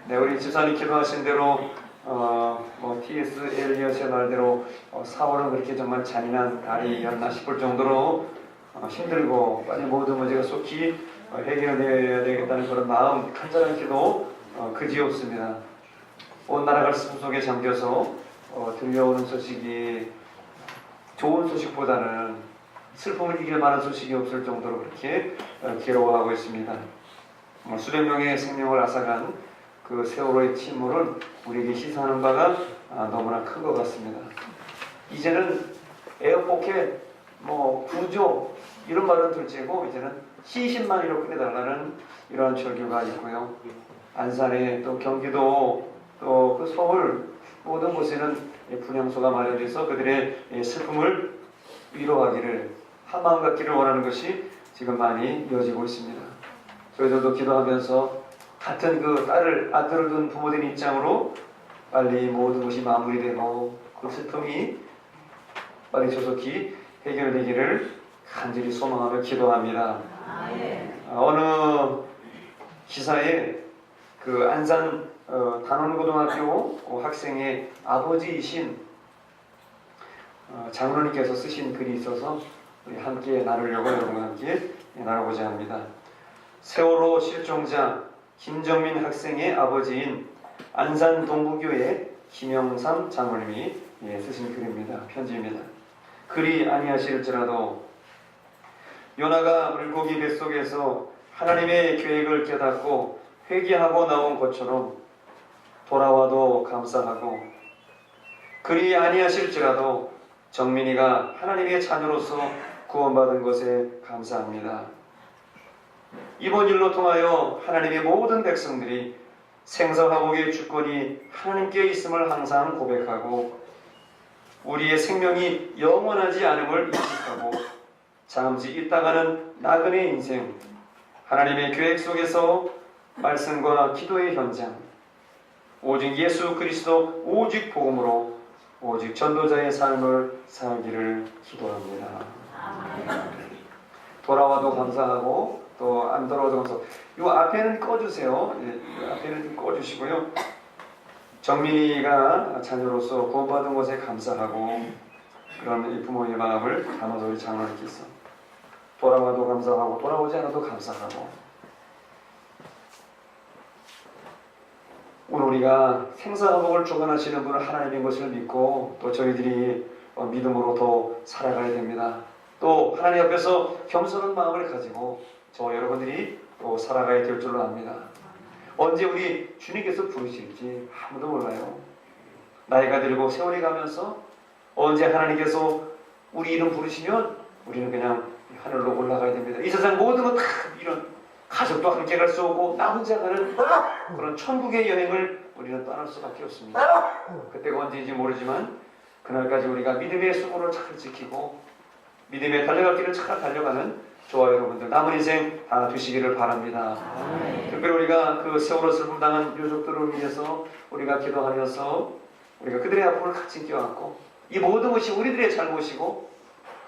네, 우리 집사님 기도하신 대로 T.S. 엘리엇의 말대로 4월은 그렇게 정말 잔인한 달이었나 싶을 정도로 힘들고 빨리 모든 문제가 속히 해결되어야 되겠다는 그런 마음 간절한 기도 그지없습니다. 온 나라가 슬픔 속에 잠겨서 들려오는 소식이 좋은 소식보다는 슬픔을 이길 만한 소식이 없을 정도로 그렇게 괴로워하고 있습니다. 수백 명의 생명을 앗아간 그 세월호의 침몰은 우리에게 시사하는 바가 너무나 큰 것 같습니다. 이제는 에어포켓, 구조 이런 말은 둘째고 이제는 시신만이로 끝내달라는 이러한 절규가 있고요. 안산에 또 경기도 또 그 서울 모든 곳에는 분향소가 마련돼서 그들의 슬픔을 위로하기를 한마음 갖기를 원하는 것이 지금 많이 이어지고 있습니다. 저희들도 기도하면서 같은 그 아들을 둔 부모된 입장으로 빨리 모든 것이 마무리되고 그 슬픔이 빨리 조속히 해결되기를 간절히 소망하며 기도합니다. 어느 기사에 그 안산 단원고등학교 학생의 아버지이신 장로님께서 쓰신 글이 있어서 우리 함께 나누려고 여러분과 함께 나눠보자 합니다. 세월호 실종자 김정민 학생의 아버지인 안산 동부교회 김영삼 장로님이 쓰신 글입니다. 편지입니다. 그리 아니하실지라도 요나가 물고기 뱃속에서 하나님의 계획을 깨닫고 회개하고 나온 것처럼 돌아와도 감사하고, 그리 아니하실지라도 정민이가 하나님의 자녀로서 구원받은 것에 감사합니다. 이번 일로 통하여 하나님의 모든 백성들이 생사화복의 주권이 하나님께 있음을 항상 고백하고 우리의 생명이 영원하지 않음을 인식하고 잠시 있다가는 나그네 인생, 하나님의 계획 속에서 말씀과 기도의 현장, 오직 예수 그리스도 오직 복음으로 오직 전도자의 삶을 살기를 기도합니다. 돌아와도 감사하고 또 안 돌아와도 감사하고, 이 앞에는 꺼주세요. 앞에는 꺼주시고요. 정민이가 자녀로서 구원받은 것에 감사하고 그런 이 부모의 마음을 담아서 우리 장로님께서 돌아와도 감사하고 돌아오지 않아도 감사하고, 오늘 우리가 생사화복을 주관하시는 분은 하나님인 것을 믿고 또 저희들이 믿음으로 더 살아가야 됩니다. 또 하나님 앞에서 겸손한 마음을 가지고 저 여러분들이 또 살아가야 될 줄로 압니다. 언제 우리 주님께서 부르실지 아무도 몰라요. 나이가 들고 세월이 가면서 언제 하나님께서 우리 이름 부르시면 우리는 그냥 하늘로 올라가야 됩니다. 이 세상 모든 건 다 이런 가족도 함께 갈 수 없고 나 혼자 가는 그런 천국의 여행을 우리는 떠날 수밖에 없습니다. 그때가 언제인지 모르지만 그날까지 우리가 믿음의 수고를 잘 지키고 믿음의 달려갈 길을 잘 달려가는 저와 여러분들 남은 인생 다 되시기를 바랍니다. 특별히 우리가 그 세월호 슬픔 당한 유족들을 위해서 우리가 기도하면서 우리가 그들의 아픔을 같이 껴안고 이 모든 것이 우리들의 잘못이고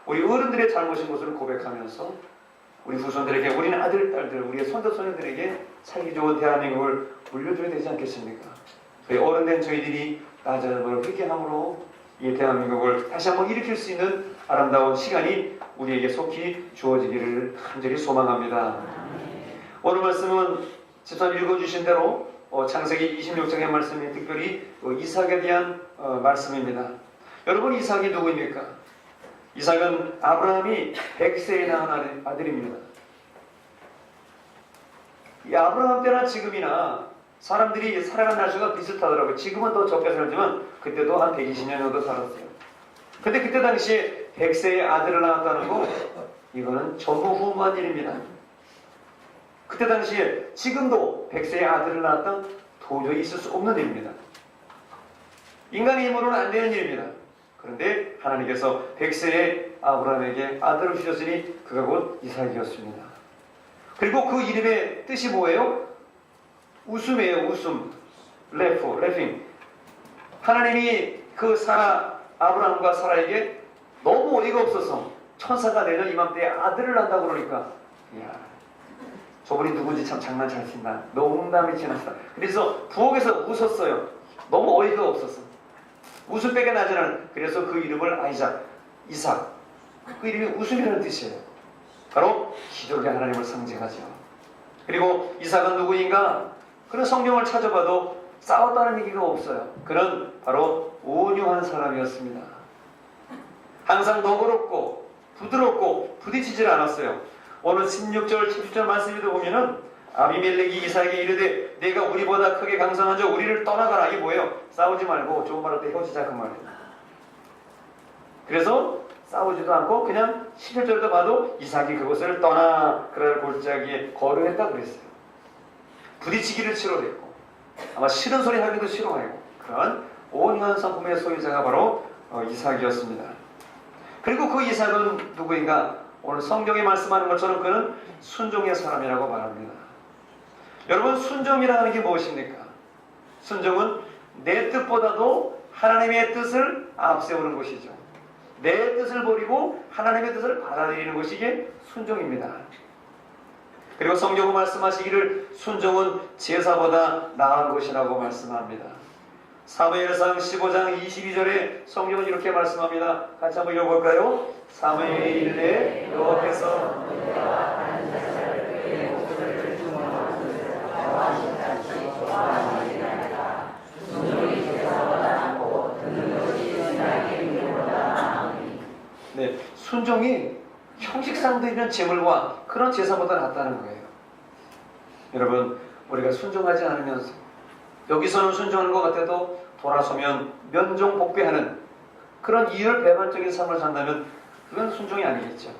우리 어른들의 잘못인 것을 고백하면서 우리 후손들에게, 우리 아들, 딸들, 우리의 손자, 손녀들에게 살기 좋은 대한민국을 물려줘야 되지 않겠습니까? 저희 어른된 저희들이 나 자신을 회개함으로 이 대한민국을 다시 한번 일으킬 수 있는 아름다운 시간이 우리에게 속히 주어지기를 간절히 소망합니다. 오늘 말씀은 집사님 읽어주신 대로 창세기 26장의 말씀이 특별히 이삭에 대한 말씀입니다. 여러분, 이삭이 누구입니까? 이삭은 아브라함이 100세에 낳은 아들입니다. 이 아브라함 때나 지금이나 사람들이 살아간 날수가 비슷하더라고요. 지금은 더 적게 살지만 그때도 한 120년 정도 살았어요. 근데 그때 당시에 100세의 아들을 낳았다는 거, 이거는 전무후무한 일입니다. 그때 당시에 지금도 100세의 아들을 낳았다 도저히 있을 수 없는 일입니다. 인간의 힘으로는 안 되는 일입니다. 그런데 하나님께서 100세의 아브라함에게 아들을 주셨으니 그가 곧 이삭이었습니다. 그리고 그 이름의 뜻이 뭐예요? 웃음이에요. 웃음. 레핑. 하나님이 그 아브라함과 사라에게 너무 어이가 없어서 천사가 내년 이맘때에 아들을 낳는다고 그러니까, 이야, 저분이 누군지 참 장난 잘 친다. 농담이 지났다. 그래서 부엌에서 웃었어요. 너무 어이가 없었어. 웃음밖에 나지 않은. 그래서 그 이름을 이삭. 그 이름이 웃음이라는 뜻이에요. 바로 기적의 하나님을 상징하죠. 그리고 이삭은 누구인가? 그런 성경을 찾아봐도 싸웠다는 얘기가 없어요. 그는 바로 온유한 사람이었습니다. 항상 너그럽고 부드럽고 부딪히질 않았어요. 오늘 16절, 17절 말씀에도 보면은 아비멜렉이 이삭에게 이르되 내가 우리보다 크게 강성한 자 우리를 떠나가라. 이게 뭐예요? 싸우지 말고 좋은 말할 때 헤어지자 그 말이에요. 그래서 싸우지도 않고 그냥 11절도 봐도 이삭이 그곳을 떠나 그럴 골짜기에 거류했다고 그랬어요. 부딪히기를 싫어했고 아마 싫은 소리 하기도 싫어하고 그런 온유한 성품의 소유자가 바로 이삭이었습니다. 그리고 그 이삭은 누구인가? 오늘 성경이 말씀하는 것처럼 그는 순종의 사람이라고 말합니다. 여러분, 순종이라는 게 무엇입니까? 순종은 내 뜻보다도 하나님의 뜻을 앞세우는 것이죠. 내 뜻을 버리고 하나님의 뜻을 받아들이는 것이 이게 순종입니다. 그리고 성경은 말씀하시기를 순종은 제사보다 나은 것이라고 말씀합니다. 사무엘상 15장 22절에 성경은 이렇게 말씀합니다. 같이 한번 읽어볼까요? 사무엘이 이르되 여호와께서 네, 순종이 형식상 드리는 제물과 그런 제사보다 낫다는 거예요. 여러분, 우리가 순종하지 않으면서 여기서는 순종하는 것 같아도 돌아서면 면종복배하는 그런 이율배반적인 삶을 산다면 그건 순종이 아니겠죠.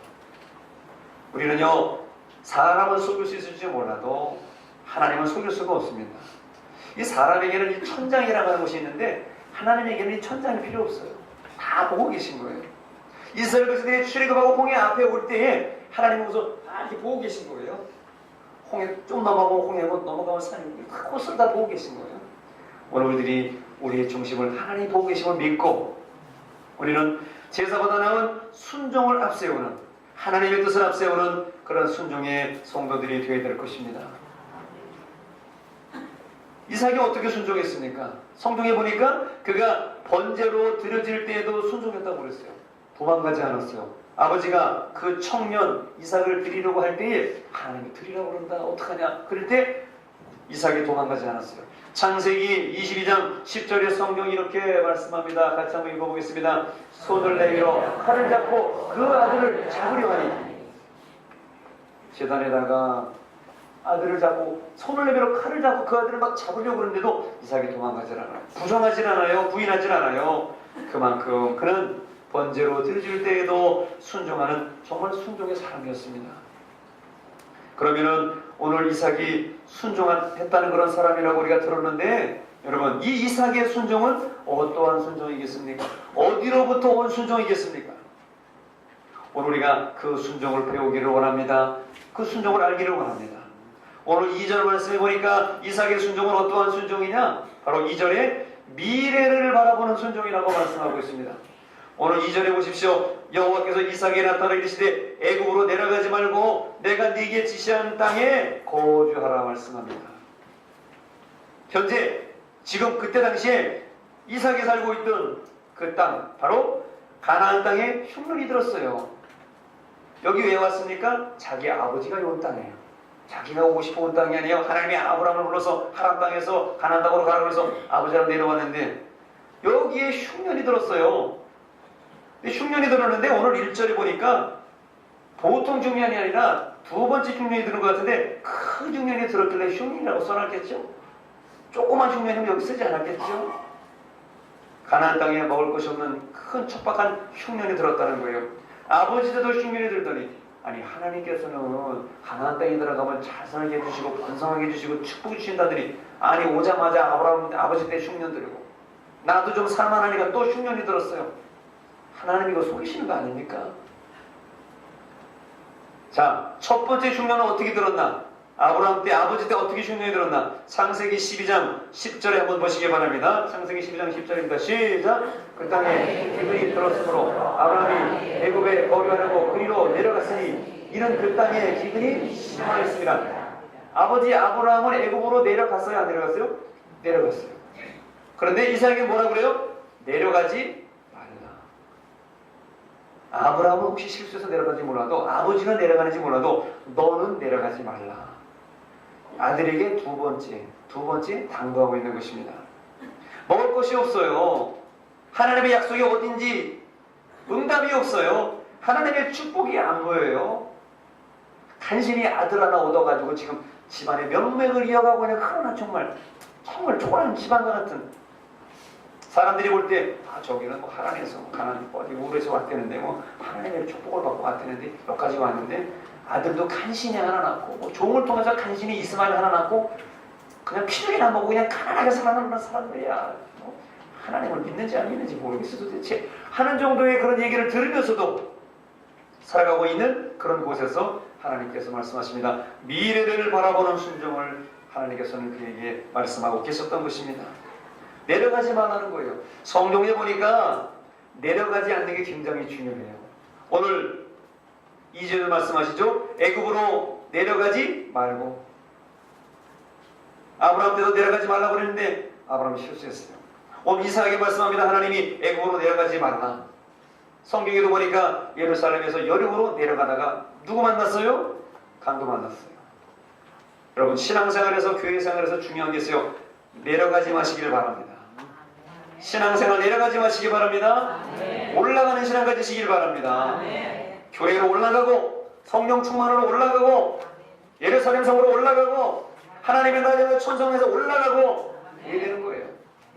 우리는요, 사람을 속일 수 있을지 몰라도 하나님은 속일 수가 없습니다. 이 사람에게는 이 천장이라고 하는 것이 있는데 하나님에게는 이 천장이 필요 없어요. 다 보고 계신 거예요. 이스라엘 백성들이 출애굽하고 홍해 앞에 올 때에 하나님은 우선 다 이렇게 보고 계신 거예요. 홍해 좀 넘어가면 홍해고 넘어가면 산이고 그 곳을 다 보고 계신 거예요. 오늘 우리들이 우리의 중심을 하나님 보고 계심을 믿고 우리는 제사보다 나은 순종을 앞세우는 하나님의 뜻을 앞세우는 그런 순종의 성도들이 되어야 될 것입니다. 이삭이 어떻게 순종했습니까? 성경에 보니까 그가 번제로 드려질 때에도 순종했다고 그랬어요. 도망가지 않았어요. 아버지가 그 청년 이삭을 드리려고 할 때에 하나님이 드리라고 그런다 어떡하냐 그럴 때 이삭이 도망가지 않았어요. 창세기 22장 10절에 성경이 이렇게 말씀합니다. 같이 한번 읽어보겠습니다. 손을 내밀어 칼을 잡고 그 아들을 잡으려 하니 제단에다가 아들을 잡고 손을 내밀어 칼을 잡고 그 아들을 막 잡으려고 그러는데도 이삭이 도망가지 않아요. 부정하지 않아요. 부인하지 않아요. 그만큼 그는 번제로 드려질 때에도 순종하는 정말 순종의 사람이었습니다. 그러면은 오늘 이삭이 순종했다는 그런 사람이라고 우리가 들었는데 여러분 이 이삭의 순종은 어떠한 순종이겠습니까? 어디로부터 온 순종이겠습니까? 오늘 우리가 그 순종을 배우기를 원합니다. 그 순종을 알기를 원합니다. 오늘 2절 말씀해 보니까 이삭의 순종은 어떠한 순종이냐? 바로 2절에 미래를 바라보는 순종이라고 말씀하고 있습니다. 오늘 2절에 보십시오. 여호와께서 이삭에게 나타나 이르시되 애굽으로 내려가지 말고 내가 네게 지시한 땅에 거주하라 말씀합니다. 현재 지금 그때 당시에 이삭이 살고 있던 그 땅 바로 가나안 땅에 흉년이 들었어요. 여기 왜 왔습니까? 자기 아버지가 온 땅이에요. 자기가 오고 싶어 온 땅이 아니에요. 하나님이 아브라함을 불러서 하란 땅에서 가나안 땅으로 가라고 해서 아버지랑 내려왔는데 여기에 흉년이 들었어요. 흉년이 들었는데 오늘 1절에 보니까 보통 흉년이 아니라 두 번째 흉년이 들은 것 같은데 큰 흉년이 들었길래 흉년이라고 써놨겠죠? 조그만 흉년이면 여기 쓰지 않았겠죠? 가나안 땅에 먹을 것이 없는 큰 척박한 흉년이 들었다는 거예요. 아버지들도 흉년이 들더니 아니 하나님께서는 가나안 땅에 들어가면 잘 살게 해주시고 번성하게 해주시고 축복해 주신다더니 아니 오자마자 아브라함 아버지 때 흉년 들고 나도 좀 살만하니까 또 흉년이 들었어요. 하나님 이거 속이시는 거 아닙니까? 자, 첫 번째 흉년은 어떻게 들었나? 아브라함 때, 아버지 때 어떻게 흉년이 들었나? 창세기 12장 10절에 한번 보시기 바랍니다. 창세기 12장 10절입니다. 시작! 그 땅에 기근이 들었으므로 아브라함이 애굽에 거류하려고 그리로 내려갔으니 이는 그 땅에 기근이 심하였습니다. 아버지 아브라함은 애굽으로 내려갔어요? 안 내려갔어요? 내려갔어요. 그런데 이삭에게 뭐라 그래요? 내려가지 말라. 아브라함은 혹시 실수해서 내려가지 몰라도, 아버지는 내려가는지 몰라도 너는 내려가지 말라. 아들에게 두 번째 당부하고 있는 것입니다. 먹을 것이 없어요. 하나님의 약속이 어딘지 응답이 없어요. 하나님의 축복이 안 보여요. 간신히 아들 하나 얻어가지고 지금 집안의 명맥을 이어가고 있는, 그러나 정말 초라한 집안과 같은, 사람들이 볼 때 저기는 뭐 하나님에서 가난 어디 우울해서 왔다는데, 뭐 하나님의 축복을 받고 왔다는데, 여기까지 왔는데 아들도 간신히 하나 낳고, 뭐 종을 통해서 간신히 이스마엘 하나 낳고, 그냥 피죽이나 먹고 그냥 가난하게 살아가는 사람들이야. 하나님을 믿는지 안 믿는지 모르겠어 도대체 하는 정도의 그런 얘기를 들으면서도 살아가고 있는 그런 곳에서 하나님께서 말씀하십니다. 미래를 바라보는 순종을 하나님께서는 그에게 말씀하고 계셨던 것입니다. 내려가지 말라는 거예요. 성경에 보니까 내려가지 않는 게 굉장히 중요해요. 오늘 2절을 말씀하시죠. 애굽으로 내려가지 말고. 아브라함 때도 내려가지 말라고 그랬는데 아브라함이 실수했어요. 오늘 이삭에게 말씀합니다. 하나님이 애굽으로 내려가지 말라. 성경에도 보니까 예루살렘에서 여리고로 내려가다가 누구 만났어요? 강도 만났어요. 여러분, 신앙생활에서, 교회생활에서 중요한 게 있어요. 내려가지 마시길 바랍니다. 신앙생활 내려가지 마시기 바랍니다. 올라가는 신앙 가지시길 바랍니다. 교회로 올라가고, 성령 충만으로 올라가고, 예루살렘 성으로 올라가고, 하나님의 나라의 천성에서 올라가고, 이게 되는 거예요.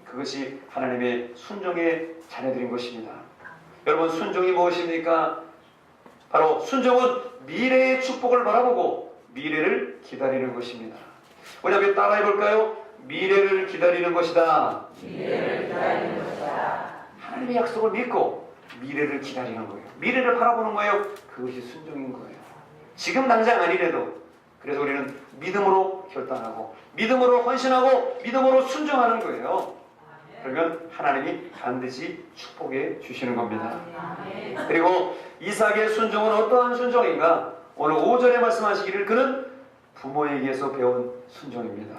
그것이 하나님의 순종의 자녀들인 것입니다. 여러분, 순종이 무엇입니까? 바로 순종은 미래의 축복을 바라보고 미래를 기다리는 것입니다. 우리 함께 따라해 볼까요? 미래를 기다리는 것이다. 미래를 기다리는 것이다. 하나님의 약속을 믿고 미래를 기다리는 거예요. 미래를 바라보는 거예요. 그것이 순종인 거예요. 지금 당장 아니래도. 그래서 우리는 믿음으로 결단하고, 믿음으로 헌신하고, 믿음으로 순종하는 거예요. 그러면 하나님이 반드시 축복해 주시는 겁니다. 그리고 이삭의 순종은 어떠한 순종인가? 오늘 5절에 말씀하시기를 그는 부모에게서 배운 순종입니다.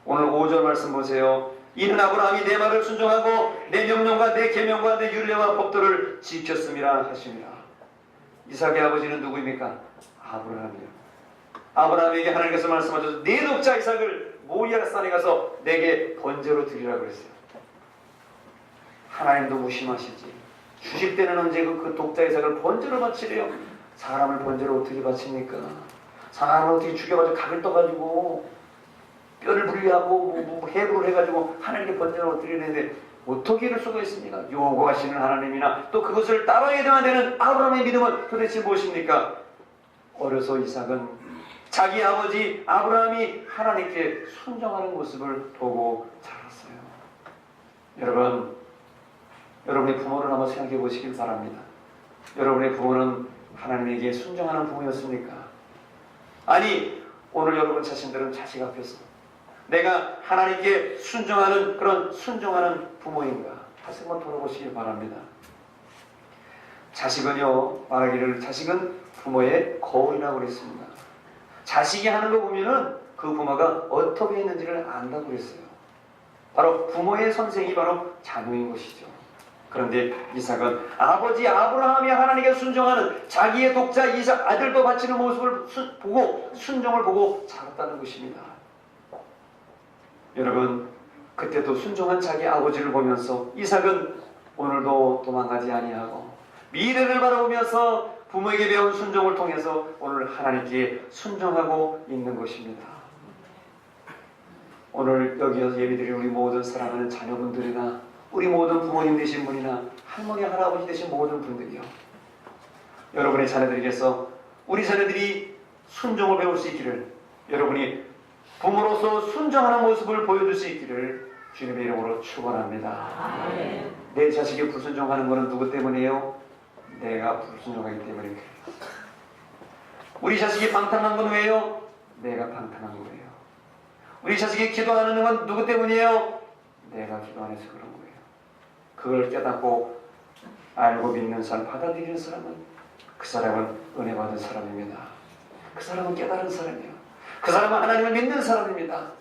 오늘 5절 말씀 보세요. 이는 아브라함이 내 말을 순종하고 내 명령과 내 계명과 내 율례와 법도를 지켰음이라 하십니다. 이삭의 아버지는 누구입니까? 아브라함이요. 아브라함에게 하나님께서 말씀하셔서 네 독자 이삭을 모리아 산에 가서 내게 번제로 드리라고 그랬어요. 하나님도 무심하시지. 주실 때는 언제 그 독자 이삭을 번제로 바치래요? 사람을 번제로 어떻게 바칩니까? 사람을 어떻게 죽여가지고 각을 떠가지고 뼈를 분리하고 해부를 해가지고 하나님께 번제로 드리는데 어떻게 이럴 수가 있습니까? 요구하시는 하나님이나 또 그것을 따라야 되는 아브라함의 믿음은 도대체 무엇입니까? 어려서 이삭은 자기 아버지 아브라함이 하나님께 순종하는 모습을 보고 자랐어요. 여러분의 부모를 한번 생각해 보시길 바랍니다. 여러분의 부모는 하나님에게 순종하는 부모였습니까? 아니, 오늘 여러분 자신들은 자식 앞에서 내가 하나님께 순종하는 그런 순종하는 부모인가? 다시 한번 돌아보시길 바랍니다. 자식은요, 말하기를 자식은 부모의 거울이라고 그랬습니다. 자식이 하는 거 보면은 그 부모가 어떻게 했는지를 안다고 그랬어요. 바로 부모의 선생이 바로 자녀인 것이죠. 그런데 이삭은 아버지 아브라함이 하나님께 순종하는 자기의 독자 이삭 아들도 바치는 모습을 보고 순종을 보고 자랐다는 것입니다. 여러분, 그때도 순종한 자기 아버지를 보면서 이삭은 오늘도 도망가지 아니하고 미래를 바라보면서 부모에게 배운 순종을 통해서 오늘 하나님께 순종하고 있는 것입니다. 오늘 여기서 예배드린 우리 모든 사랑하는 자녀분들이나 우리 모든 부모님 되신 분이나 할머니 할아버지 되신 모든 분들이요, 여러분의 자녀들에게서 우리 자녀들이 순종을 배울 수 있기를, 여러분이 부모로서 순종하는 모습을 보여줄 수 있기를 주님의 이름으로 축원합니다. 내 자식이 불순종하는 것은 누구 때문이에요? 내가 불순종하기 때문에 그래요. 우리 자식이 방탕한 건 왜요? 내가 방탕한 거예요. 우리 자식이 기도하는 건 누구 때문이에요? 내가 기도 안 해서 그런 거예요. 그걸 깨닫고 알고 믿는 사람, 받아들이는 사람은 그 사람은 은혜 받은 사람입니다. 그 사람은 깨달은 사람이에요. 그 사람은 하나님을 믿는 사람입니다.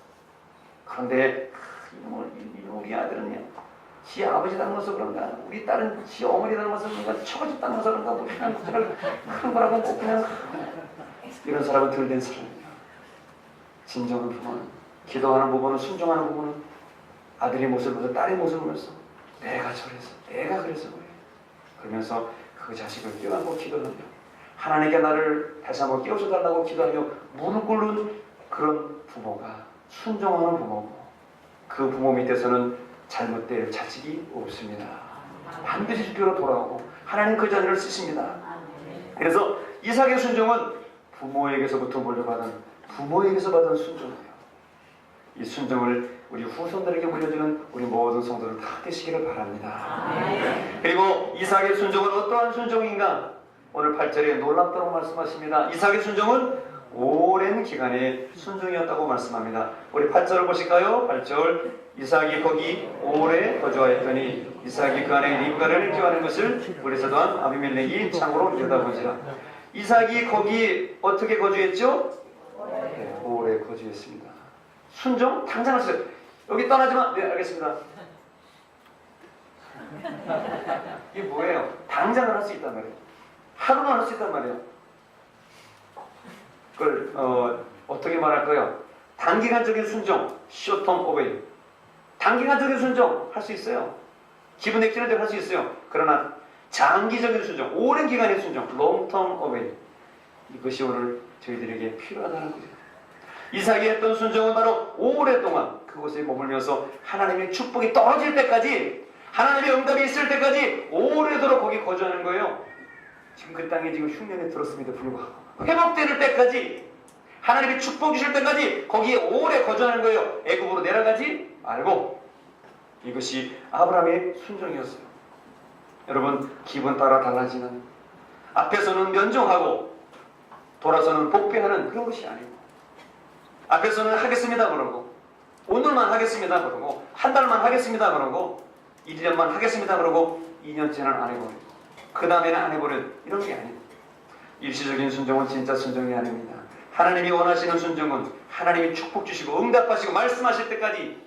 그런데 우리 아들은요, 지 아버지 닮아서 그런가, 우리 딸은 지 어머니 닮아서 그런가, 처갓집 닮아서 그런가, 우리 한국사를 큰 거라고 꼭 그냥 이런 사람은 덜 된 사람이에요. 진정한 부모는, 기도하는 부모는, 순종하는 부모는 아들의 모습을 보면서 딸의 모습을 보면서 내가 저래서, 내가 그래서 그래, 그러면서 그 자식을 껴안고 기도하며 하나님께 나를 다시 한번 깨워줘 달라고 기도하며 무릎 꿇는 그런 부모가 순종하는 부모고, 그 부모 밑에서는 잘못될 자식이 없습니다. 반드시 주께로 돌아오고 하나님 그 자녀를 쓰십니다. 그래서 이삭의 순종은 부모에게서부터 물려받은, 부모에게서 받은 순종이에요. 이 순종을 우리 후손들에게 물려주는 우리 모든 성도들 다 되시기를 바랍니다. 그리고 이삭의 순종은 어떠한 순종인가? 오늘 8절에 놀랍다고 말씀하십니다. 이삭의 순종은 오랜 기간의 순종이었다고 말씀합니다. 우리 8절을 보실까요? 8절, 이삭이 거기 오래 거주하였더니 이삭이 그 안에 리브가를 기워하는 것을 우리에서 또한 아비멜렉이 창으로 내다보지라. 이삭이 거기 어떻게 거주했죠? 네, 오래 거주했습니다. 순종? 당장 하세요. 여기 떠나지마. 네, 알겠습니다. 이게 뭐예요? 당장은 할 수 있단 말이에요. 하루는 할 수 있단 말이에요. 그걸 어떻게 말할까요? 단기간적인 순종, short-term obey. 단기간적인 순종 할 수 있어요. 기분 내키는 대로 할 수 있어요. 그러나 장기적인 순종, 오랜 기간의 순종, long-term obey. 이것이 오늘 저희들에게 필요하다는 거죠. 이삭이 했던 순종은 바로 오랫동안 그곳에 머물면서 하나님의 축복이 떨어질 때까지, 하나님의 응답이 있을 때까지 오래도록 거기 거주하는 거예요. 지금 그 땅에 지금 흉년에 들었음에도 불구하고 회복될 때까지, 하나님이 축복 주실 때까지 거기에 오래 거주하는 거예요. 애굽으로 내려가지 말고. 이것이 아브라함의 순종이었어요. 여러분, 기분 따라 달라지는, 앞에서는 면종하고 돌아서는 복배하는 그런 것이 아니고, 앞에서는 하겠습니다 그러고, 오늘만 하겠습니다 그러고, 한 달만 하겠습니다 그러고, 1년만 하겠습니다 그러고 2년째는 안 해버리고 그 다음에는 안 해버리는, 이런 게 아니고, 일시적인 순종은 진짜 순종이 아닙니다. 하나님이 원하시는 순종은 하나님이 축복 주시고 응답하시고 말씀하실 때까지,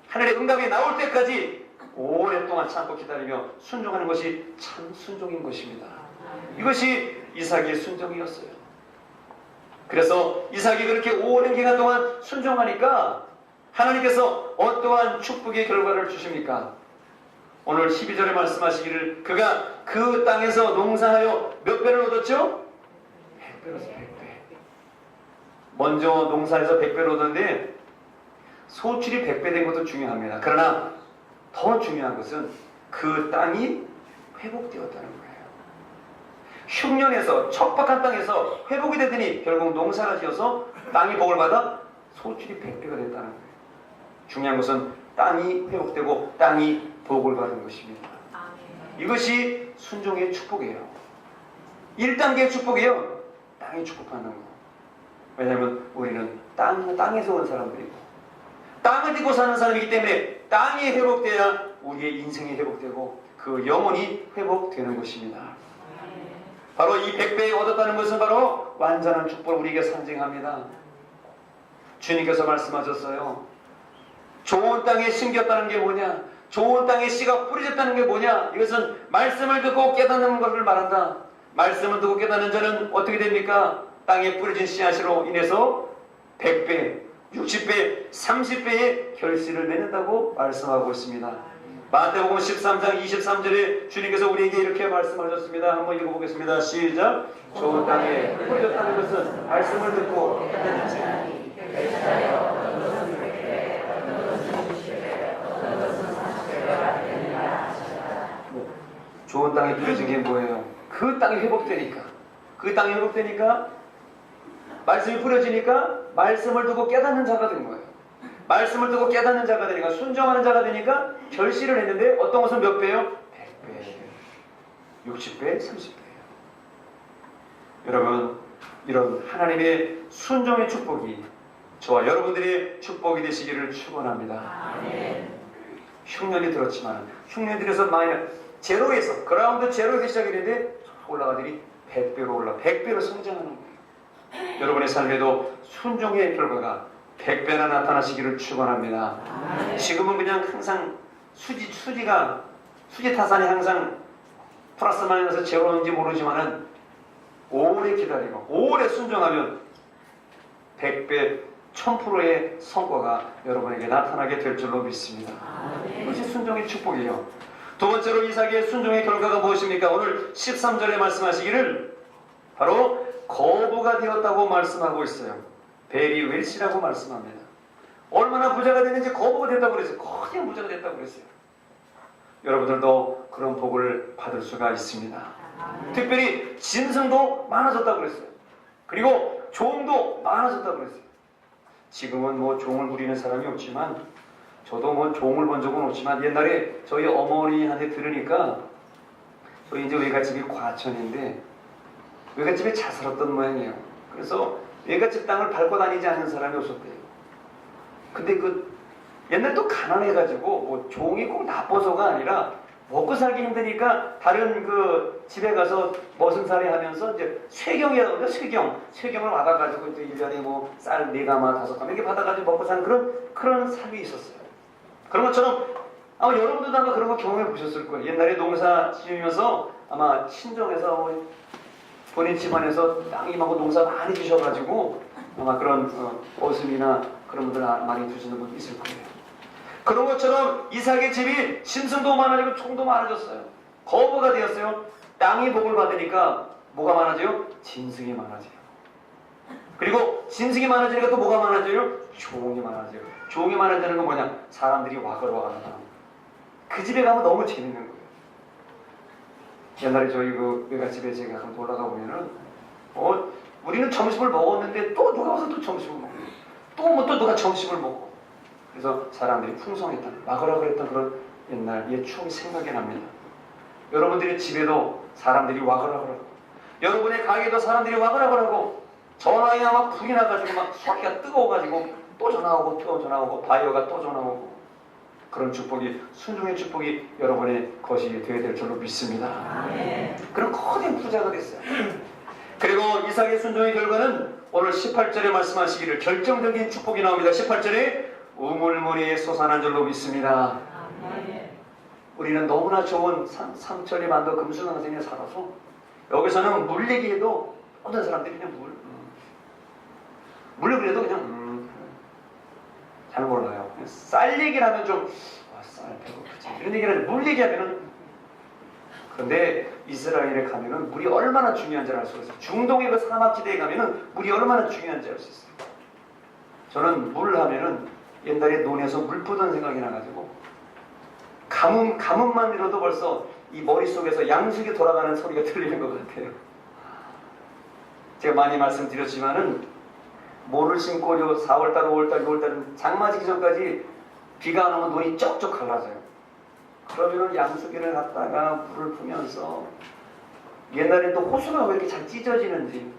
하늘의 응답이 나올 때까지 오랫동안 참고 기다리며 순종하는 것이 참 순종인 것입니다. 이것이 이삭의 순종이었어요. 그래서 이삭이 그렇게 오랜 기간 동안 순종하니까 하나님께서 어떠한 축복의 결과를 주십니까? 오늘 12절에 말씀하시기를 그가 그 땅에서 농사하여 몇 배를 얻었죠? 100배로서 100배. 먼저 농사에서 100배를 얻었는데 소출이 100배 된 것도 중요합니다. 그러나 더 중요한 것은 그 땅이 회복되었다는 거예요. 흉년에서, 척박한 땅에서 회복이 되더니 결국 농사가 지어서 땅이 복을 받아 소출이 100배가 됐다는 거예요. 중요한 것은 땅이 회복되고 땅이 복을 받은 것입니다. 이것이 순종의 축복이에요. 1단계의 축복이에요. 땅이 축복하는 거. 왜냐하면 우리는 땅에서 온 사람들이고 땅을 딛고 사는 사람이기 때문에 땅이 회복돼야 우리의 인생이 회복되고 그 영혼이 회복되는 것입니다. 바로 이 100배 얻었다는 것은 바로 완전한 축복을 우리에게 상징합니다. 주님께서 말씀하셨어요. 좋은 땅에 심겼다는 게 뭐냐? 좋은 땅에 씨가 뿌려졌다는 게 뭐냐? 이것은 말씀을 듣고 깨닫는 것을 말한다. 말씀을 듣고 깨닫는 자는 어떻게 됩니까? 땅에 뿌려진 씨앗으로 인해서 100배, 60배, 30배의 결실을 맺는다고 말씀하고 있습니다. 마태복음 13장 23절에 주님께서 우리에게 이렇게 말씀하셨습니다. 한번 읽어보겠습니다. 시작. 좋은 땅에 뿌려졌다는 것은 말씀을 듣고 깨닫는 자. 좋은 땅에 뿌려진 게 뭐예요? 그 땅이 회복되니까, 그 땅이 회복되니까 말씀이 뿌려지니까 말씀을 두고 깨닫는 자가 된 거예요. 말씀을 두고 깨닫는 자가 되니까, 순종하는 자가 되니까 결실을 했는데 어떤 것은 몇 배요? 100배, 60배, 30배예요. 여러분, 이런 하나님의 순종의 축복이 저와 여러분들의 축복이 되시기를 축원합니다. 흉년이 들었지만 흉년이 들어서 제로에서, 그라운드 제로에서 시작이 되는데 올라가더니 100배로 100배로 성장하는 거예요. 여러분의 삶에도 순종의 결과가 100배나 나타나시기를 축원합니다. 지금은 그냥 항상 수지 타산이 항상 플러스 마이너스 제로인지 모르지만은 오래 기다리고 오래 순종하면 100배 1000%의 성과가 여러분에게 나타나게 될 줄로 믿습니다. 그것이 순종의 축복이에요. 두 번째로 이삭의 순종의 결과가 무엇입니까? 오늘 13절에 말씀하시기를 바로 거부가 되었다고 말씀하고 있어요. 베리 웰시라고 말씀합니다. 얼마나 부자가 됐는지 거부가 됐다고 그랬어요. 거의 부자가 됐다고 그랬어요. 여러분들도 그런 복을 받을 수가 있습니다. 특별히 짐승도 많아졌다고 그랬어요. 그리고 종도 많아졌다고 그랬어요. 지금은 뭐 종을 부리는 사람이 없지만 저도 뭐 종을 본 적은 없지만 옛날에 저희 어머니한테 들으니까 저희 이제 외갓집이 과천인데 외갓집이 잘 살았던 모양이에요. 그래서 외갓집 땅을 밟고 다니지 않는 사람이 없었대요. 근데 옛날 또 가난해가지고 뭐 종이 꼭 나빠서가 아니라 먹고 살기 힘드니까 다른 집에 가서 머슴살이 하면서 이제 쇠경이라고 쇠경을 받아가지고 이제 1년에 뭐 쌀 4가마 5가마 이렇게 받아가지고 먹고 사는 그런 삶이 있었어요. 그런 것처럼 아마 여러분들도 아마 그런 거 경험해 보셨을 거예요. 옛날에 농사 지으면서 아마 친정에서 본인 집안에서 땅임하고 농사 많이 주셔가지고 아마 그런 어슴이나 그런 분들 많이 두시는 분도 있을 거예요. 그런 것처럼 이삭의 집이 짐승도 많아지고 총도 많아졌어요. 거부가 되었어요. 땅이 복을 받으니까 뭐가 많아져요? 짐승이 많아져요. 그리고 짐승이 많아지니까 또 뭐가 많아져요? 종이 많아져요. 종이 많아지는 건 뭐냐? 사람들이 와글와글 하다. 그 집에 가면 너무 재밌는 거예요. 옛날에 저희 외갓집에 제가 한번 올라가 보면은 우리는 점심을 먹었는데 또 누가 와서 또 점심을 먹고 또 누가 점심을 먹고 그래서 사람들이 풍성했던 와글와글했던 그런 옛날 옛 추억이 생각이 납니다. 여러분들의 집에도 사람들이 와글와글하고 여러분의 가게도 사람들이 와글와글하고 전화에 막 불이 나가지고 막 수화기가 뜨거워가지고 또 전화오고 바이어가 또 전화오고 그런 축복이 순종의 축복이 여러분의 것이 되어야 될 줄로 믿습니다. 그런 거대한 부자가 됐어요. 그리고 이삭의 순종의 결과는 오늘 18절에 말씀하시기를 결정적인 축복이 나옵니다. 18절에 우물물이 솟아난 줄로 믿습니다. 우리는 너무나 좋은 삼천리 만도 금수강산에 살아서 여기서는 물 얘기해도 어떤 사람들이 그냥 물 그래도 그냥 잘 몰라요. 쌀 얘기를 하면 좀 쌀 배고프지 이런 얘기를 하는데 물 얘기하면은 그런데 이스라엘에 가면은 물이 얼마나 중요한지를 알 수가 있어요. 중동의 그 사막지대에 가면은 물이 얼마나 중요한지 알 수 있어요. 저는 물 하면은 옛날에 논에서 물 푸던 생각이 나가지고 가뭄만 들어도 벌써 이 머릿속에서 양식이 돌아가는 소리가 들리는 것 같아요. 제가 많이 말씀드렸지만은 모를 심고 4월달, 5월달, 6월달은 장마지기 전까지 비가 안 오면 논이 쩍쩍 갈라져요. 그러면은 양수기를 갖다가 물을 푸면서 옛날에 또 호수가 왜 이렇게 잘 찢어지는지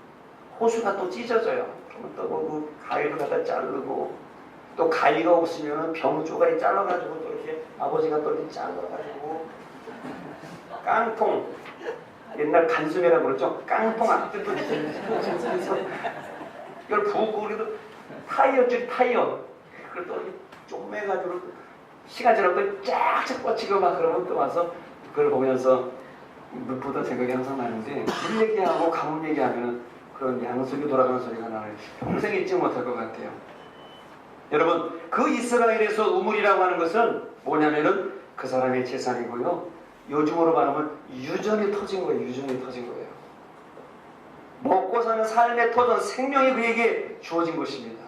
호수가 또 찢어져요. 그러면 또 그 가위를 갖다 자르고 또 가위가 없으면 병 쪼가리 잘라가지고 또 이렇게 아버지가 또 이렇게 잘라가지고 깡통 옛날 간수매라고 그러죠. 깡통 앞뒤도 이걸 부고 그래도 타이어 그걸 또 이렇게 쪼매가지고 시간 지나고 쫙쫙 뻗치고 막 그러면 또 와서 그걸 보면서 물 푸던 생각이 항상 나는데 물 얘기하고 가뭄 얘기하면은 그런 양속이 돌아가는 소리가 나요. 평생 잊지 못할 것 같아요. 여러분 그 이스라엘에서 우물이라고 하는 것은 뭐냐면은 그 사람의 재산이고요. 요즘으로 말하면 유전이 터진 거예요. 유전이 터진 거예요. 먹고 사는 삶의 터전 생명이 그에게 주어진 것입니다.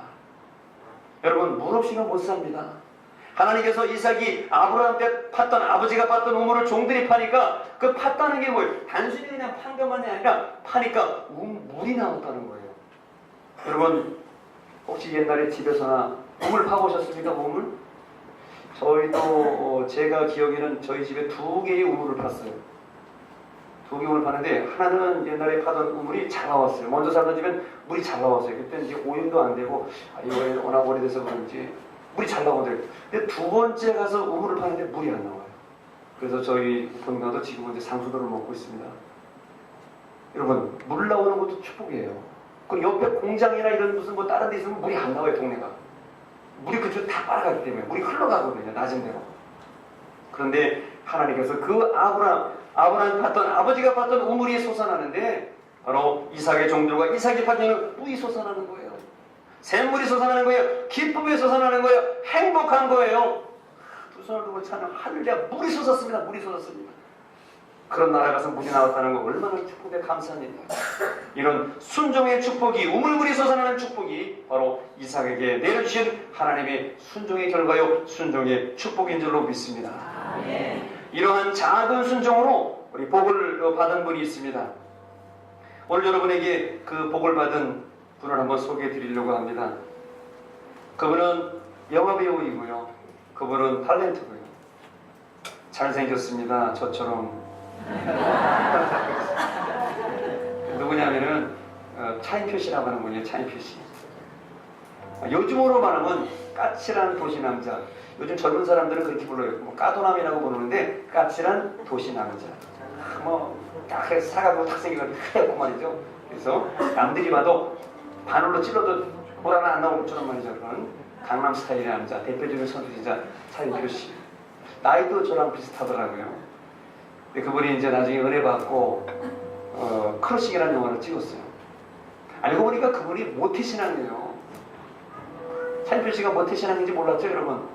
여러분 물 없이는 못 삽니다. 하나님께서 이삭이 아브라함 때 팠던 아버지가 팠던 우물을 종들이 파니까 그 팠다는 게 뭐예요? 단순히 그냥 판 것만이 아니라 파니까 물이 나왔다는 거예요. 여러분 혹시 옛날에 집에서나 우물 파보셨습니까? 우물? 저희도 제가 기억에는 저희 집에 2개의 우물을 팠어요. 2개 우물을 팠는데 하나는 옛날에 파던 우물이 잘 나왔어요. 먼저 살던 집엔 물이 잘 나왔어요. 그때 이제 오염도 안 되고 이거 워낙 오래돼서 그런지 물이 잘 나오더라고요. 근데 2번째 가서 우물을 파는데 물이 안 나와요. 그래서 저희 본가도 지금은 이제 상수도를 먹고 있습니다. 여러분 물 나오는 것도 축복이에요. 그 옆에 공장이나 이런 무슨 뭐 다른 데 있으면 물이 안 나와요, 동네가. 물이 그쪽 다 빨아가기 때문에 물이 흘러가거든요, 낮은 데로. 그런데 하나님께서 그 아브라함이 봤던, 아버지가 봤던 우물이 솟아나는데 바로 이삭의 종들과 이삭이 파견하는 물이 솟아나는 거예요. 샘물이 솟아나는 거예요. 기쁨이 솟아나는 거예요. 행복한 거예요. 두 손을 들고 차는 할렐루야, 물이 솟았습니다. 물이 솟았습니다. 그런 나라 가서 물이 나왔다는 거 얼마나 축복에 감사한 일이에요. 이런 순종의 축복이, 우물물이 솟아나는 축복이 바로 이삭에게 내려주신 하나님의 순종의 결과요, 순종의 축복인 줄로 믿습니다. 이러한 작은 순종으로 우리 복을 받은 분이 있습니다. 오늘 여러분에게 그 복을 받은 분을 한번 소개해 드리려고 합니다. 그분은 영화배우이고요. 그분은 탤런트고요. 잘생겼습니다. 저처럼. 누구냐면은 차인표 씨라고 하는 분이에요. 차인표 씨. 요즘으로 말하면 까칠한 도시남자. 요즘 젊은 사람들은 그렇게 불러요. 뭐 까도남이라고 부르는데 까칠한 도시남자. 뭐 그래서 사과도 탁 생겨가지고 하얗고 말이죠. 그래서 남들이 봐도 바늘로 찔러도 뭘 하나 안 나올 줄은 말이죠. 그런 강남 스타일의 남자, 대표적인 선수이자 차인표 씨. 나이도 저랑 비슷하더라고요. 근데 그분이 이제 나중에 은혜 받고 크러싱이라는 영화를 찍었어요. 알고 보니까 그분이 모태신앙이에요. 차인표 씨가 모태신앙인지 몰랐죠, 여러분?